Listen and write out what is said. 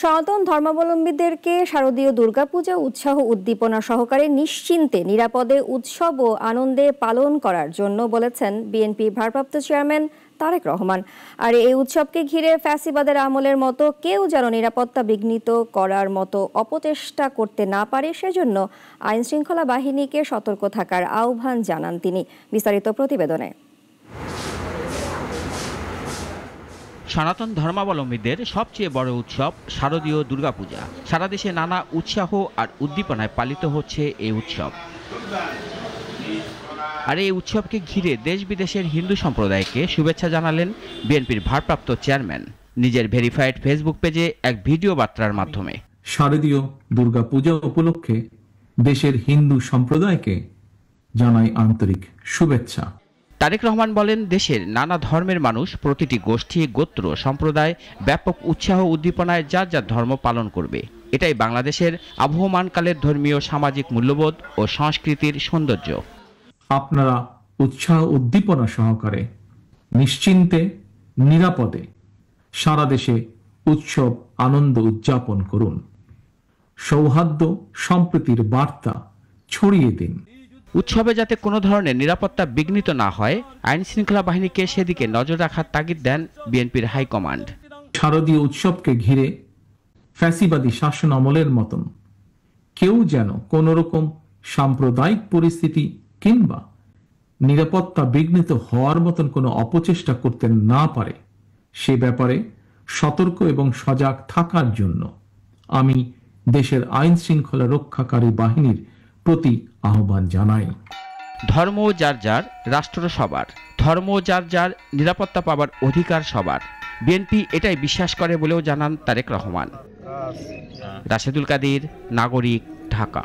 সনাতন ধর্মাবলম্বীদেরকে শারদীয় দুর্গাপূজা উৎসাহ উদ্দীপনা সহকারে নিশ্চিন্তে নিরাপদে উৎসব ও আনন্দে পালন করার জন্য বলেছেন বিএনপি ভারপ্রাপ্ত চেয়ারম্যান তারেক রহমান। আর এই উৎসবকে ঘিরে ফ্যাসিবাদের আমলের মতো কেউ যেন নিরাপত্তা বিঘ্নিত করার মতো অপচেষ্টা করতে না পারে, সেজন্য আইন শৃঙ্খলা বাহিনীকে সতর্ক থাকার আহ্বান জানান তিনি। বিস্তারিত প্রতিবেদনে। সনাতন ধর্মাবলম্বীদের সবচেয়ে বড় উৎসব শারদীয় দুর্গাপূজা। সারা দেশে নানা উৎসাহ আর উদ্দীপনায় পালিত হচ্ছে এই উৎসব। আর এই উৎসবকে ঘিরে দেশ বিদেশের হিন্দু সম্প্রদায়কে শুভেচ্ছা জানালেন বিএনপির ভারপ্রাপ্ত চেয়ারম্যান নিজের ভেরিফাইড ফেসবুক পেজে এক ভিডিও বার্তার মাধ্যমে। শারদীয় দুর্গাপূজা উপলক্ষে দেশের হিন্দু সম্প্রদায়কে জানাই আন্তরিক শুভেচ্ছা। তারেক রহমান বলেন, দেশের নানা ধর্মের মানুষ, প্রতিটি গোষ্ঠী, গোত্র, সম্প্রদায় ব্যাপক উৎসাহ উদ্দীপনায় যার যার ধর্ম পালন করবে। এটাই বাংলাদেশের আবহমানকালের ধর্মীয় সামাজিক মূল্যবোধ ও সংস্কৃতির সৌন্দর্য। আপনারা উৎসাহ উদ্দীপনা সহকারে নিশ্চিন্তে নিরাপদে সারা দেশে উৎসব আনন্দ উদযাপন করুন। সৌহার্দ্য সম্প্রীতির বার্তা ছড়িয়ে দিন। উৎসবে যাতে কোনো ধরনের নিরাপত্তা বিঘ্নিত না হয়, আইন শৃঙ্খলা বাহিনীকে সেদিকে নজর রাখার তাগিদ দেন বিএনপির হাইকমান্ড। শারদীয় উৎসবকে ঘিরে ফ্যাসিবাদী শাসন আমলের মতন কেউ যেন কোন রকম সাম্প্রদায়িক পরিস্থিতি কিংবা নিরাপত্তা বিঘ্নিত হওয়ার মতন কোনো অপচেষ্টা করতে না পারে, সে ব্যাপারে সতর্ক এবং সজাগ থাকার জন্য আমি দেশের আইন শৃঙ্খলা রক্ষাকারী বাহিনীর প্রতি আহ্বান জানাই। ধর্ম যার যার, রাষ্ট্র সবার। ধর্ম যার যার, নিরাপত্তা পাবার অধিকার সবার। বিএনপি এটাই বিশ্বাস করে বলেও জানান তারেক রহমান। রাশেদুল কাদির, নাগরিক, ঢাকা।